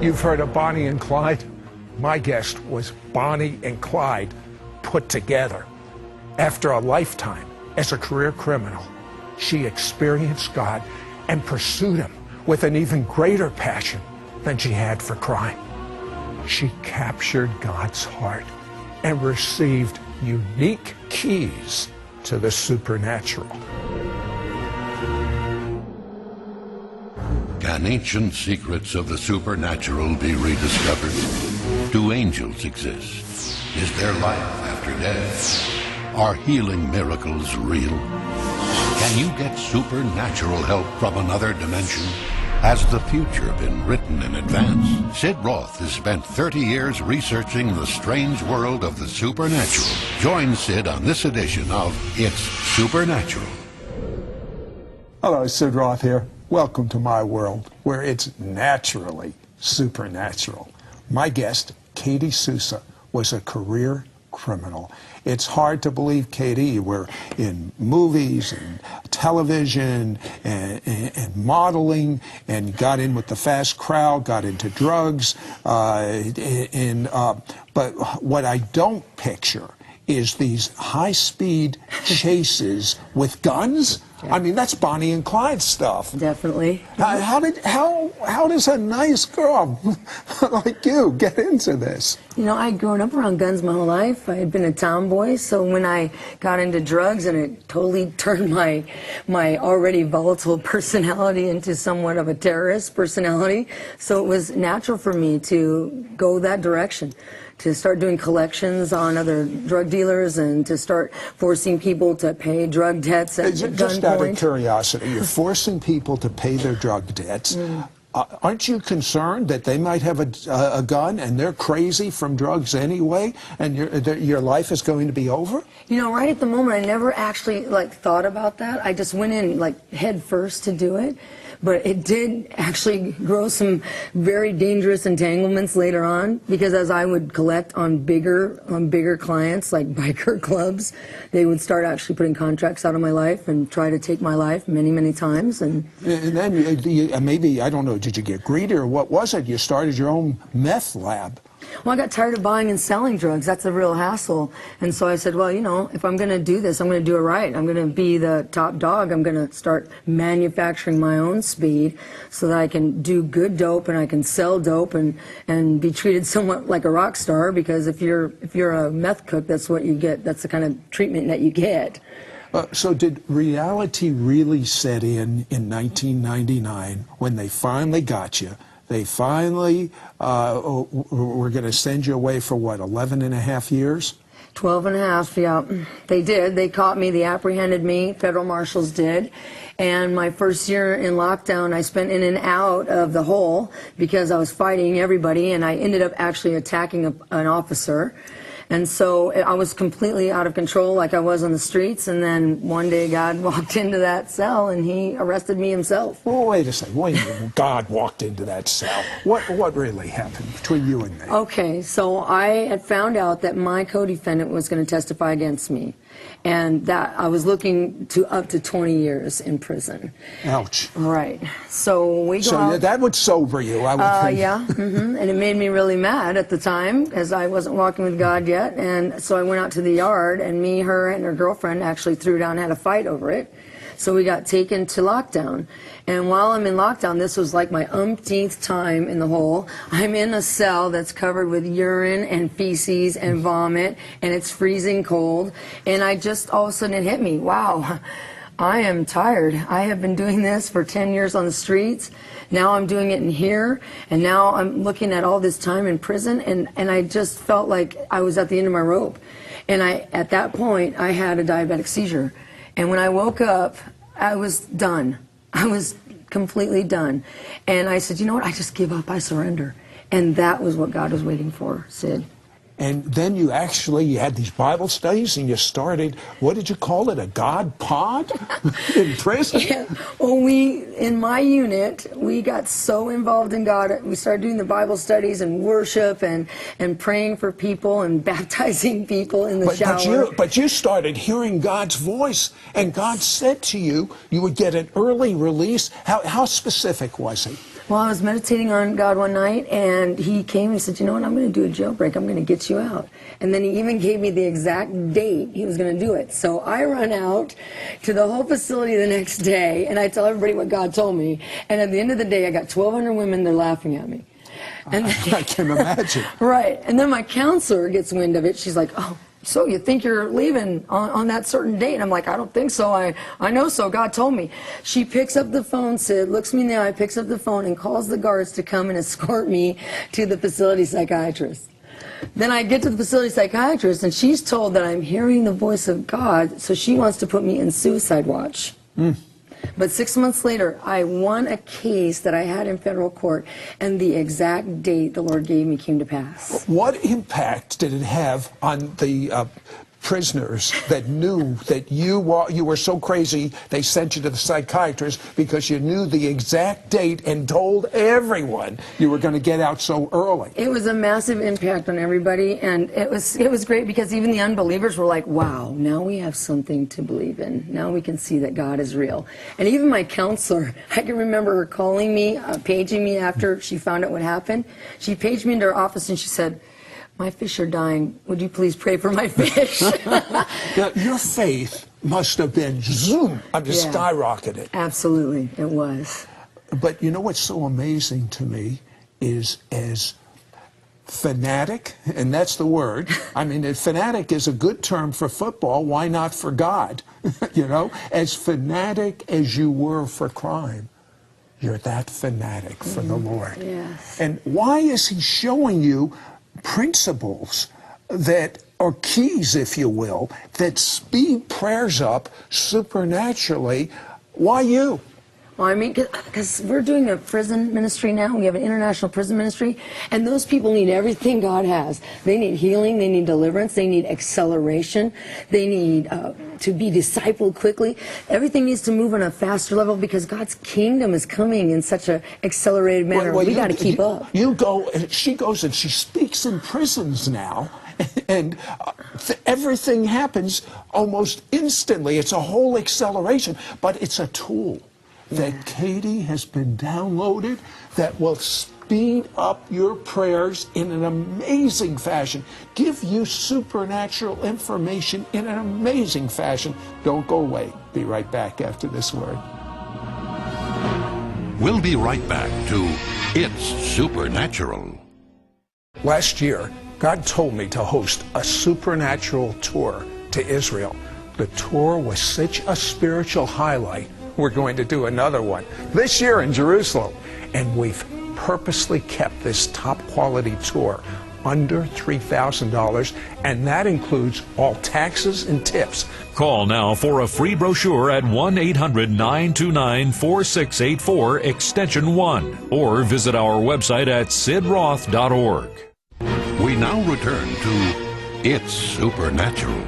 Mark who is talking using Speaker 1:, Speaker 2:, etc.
Speaker 1: You've heard of Bonnie and Clyde? My guest was Bonnie and Clyde put together. After a lifetime as a career criminal, she experienced God and pursued him with an even greater passion than she had for crime. She captured God's heart and received unique keys to the supernatural.
Speaker 2: Can ancient secrets of the supernatural be rediscovered? Do angels exist? Is there life after death? Are healing miracles real? Can you get supernatural help from another dimension? Has the future been written in advance? Sid Roth has spent 30 years researching the strange world of the supernatural. Join Sid on this edition of It's Supernatural.
Speaker 1: Hello, Sid Roth here. Welcome to my world, where it's naturally supernatural. My guest, Katie Souza, was a career criminal. It's hard to believe, Katie, you were in movies and television and modeling, and got in with the fast crowd, got into drugs. But what I don't picture is these high-speed chases with guns. I mean, that's Bonnie and Clyde stuff.
Speaker 3: Definitely.
Speaker 1: How does a nice girl like you get into this?
Speaker 3: You know, I'd grown up around guns my whole life. I had been a tomboy, so when I got into drugs, and it totally turned my already volatile personality into somewhat of a terrorist personality. So it was natural for me to go that direction, to start doing collections on other drug dealers and to start forcing people to pay drug debts at gunpoint.
Speaker 1: Just out of curiosity, you're forcing people to pay their drug debts. Aren't you concerned that they might have a gun and they're crazy from drugs anyway, and your life is going to be over?
Speaker 3: You know, right at the moment, I never actually thought about that. I just went in head first to do it. But it did actually grow some very dangerous entanglements later on, because as I would collect on bigger clients like biker clubs, they would start actually putting contracts out of my life and try to take my life many, many times. And
Speaker 1: then maybe, I don't know, did you get greedy or what was it? You started your own meth lab.
Speaker 3: Well, I got tired of buying and selling drugs. That's a real hassle. And so I said, well, you know, if I'm going to do this, I'm going to do it right. I'm going to be the top dog. I'm going to start manufacturing my own speed so that I can do good dope and I can sell dope and be treated somewhat like a rock star, because if you're a meth cook, that's what you get. That's the kind of treatment that you get.
Speaker 1: So did reality really set in 1999 when they finally got you? They finally were going to send you away for, what, 11 and a half years?
Speaker 3: 12 and a half, yeah. They did. They caught me. They apprehended me. Federal marshals did. And my first year in lockdown, I spent in and out of the hole because I was fighting everybody, and I ended up actually attacking an officer. And so I was completely out of control, like I was on the streets. And then one day God walked into that cell and he arrested me himself.
Speaker 1: Well, wait a second. Wait a minute. God walked into that cell. What really happened between you and me?
Speaker 3: Okay, so I had found out that my co-defendant was going to testify against me, and that I was looking to up to 20 years in prison.
Speaker 1: Ouch.
Speaker 3: All right. So we go out.
Speaker 1: That would sober you, I would think.
Speaker 3: Yeah, and it made me really mad at the time, because I wasn't walking with God yet. And so I went out to the yard, and me, her, and her girlfriend actually threw down and had a fight over it. So we got taken to lockdown. And while I'm in lockdown, this was like my umpteenth time in the hole. I'm in a cell that's covered with urine and feces and vomit, and it's freezing cold. And I just, all of a sudden it hit me, wow, I am tired. I have been doing this for 10 years on the streets. Now I'm doing it in here, and now I'm looking at all this time in prison, and I just felt like I was at the end of my rope. And at that point, I had a diabetic seizure. And when I woke up, I was done. I was completely done. And I said, you know what, I just give up, I surrender. And that was what God was waiting for, Sid.
Speaker 1: And then you had these Bible studies, and you started, what did you call it, a God pod in prison?
Speaker 3: Yeah. Well, in my unit, we got so involved in God. We started doing the Bible studies and worship and praying for people and baptizing people in the shower.
Speaker 1: But you started hearing God's voice, and God said to you, you would get an early release. How specific was he?
Speaker 3: Well, I was meditating on God one night, and he came and he said, you know what, I'm going to do a jailbreak. I'm going to get you out. And then he even gave me the exact date he was going to do it. So I run out to the whole facility the next day, and I tell everybody what God told me. And at the end of the day, I got 1,200 women, they're laughing at me. And
Speaker 1: I can imagine.
Speaker 3: Right. And then my counselor gets wind of it. She's like, oh, so you think you're leaving on that certain date? And I'm like, I don't think so. I know so. God told me. She picks up the phone, Sid, looks me in the eye, picks up the phone, and calls the guards to come and escort me to the facility psychiatrist. Then I get to the facility psychiatrist, and she's told that I'm hearing the voice of God, so she wants to put me in suicide watch. But 6 months later, I won a case that I had in federal court, and the exact date the Lord gave me came to pass.
Speaker 1: What impact did it have on the prisoners that knew that you were so crazy they sent you to the psychiatrist because you knew the exact date and told everyone you were going to get out so early?
Speaker 3: It was a massive impact on everybody, and it was great because even the unbelievers were like, wow, now we have something to believe in. Now we can see that God is real. And even my counselor, I can remember her calling me, paging me after she found out what happened. She paged me into her office and she said, my fish are dying. Would you please pray for my fish?
Speaker 1: Now, your faith must have been zoom, skyrocketed.
Speaker 3: Absolutely, it was.
Speaker 1: But you know what's so amazing to me is as fanatic, and that's the word. I mean, fanatic is a good term for football. Why not for God? You know, as fanatic as you were for crime, you're that fanatic for the Lord.
Speaker 3: Yes.
Speaker 1: And why is he showing you principles that, or keys, if you will, that speed prayers up supernaturally? Why you?
Speaker 3: Well, I mean, because we're doing a prison ministry now. We have an international prison ministry, and those people need everything God has. They need healing, they need deliverance, they need acceleration, they need to be discipled quickly. Everything needs to move on a faster level because God's kingdom is coming in such an accelerated manner. We got to keep up.
Speaker 1: You go, she goes and she speaks in prisons now. And everything happens almost instantly. It's a whole acceleration, but it's a tool that Katie has been downloaded that will speed up your prayers in an amazing fashion, give you supernatural information in an amazing fashion. Don't go away. Be right back after this word.
Speaker 2: We'll be right back to It's Supernatural.
Speaker 1: Last year, God told me to host a supernatural tour to Israel. The tour was such a spiritual highlight. We're going to do another one this year in Jerusalem. And we've purposely kept this top quality tour under $3,000, and that includes all taxes and tips.
Speaker 4: Call now for a free brochure at 1-800-929-4684, extension 1, or visit our website at sidroth.org.
Speaker 2: We now return to It's Supernatural.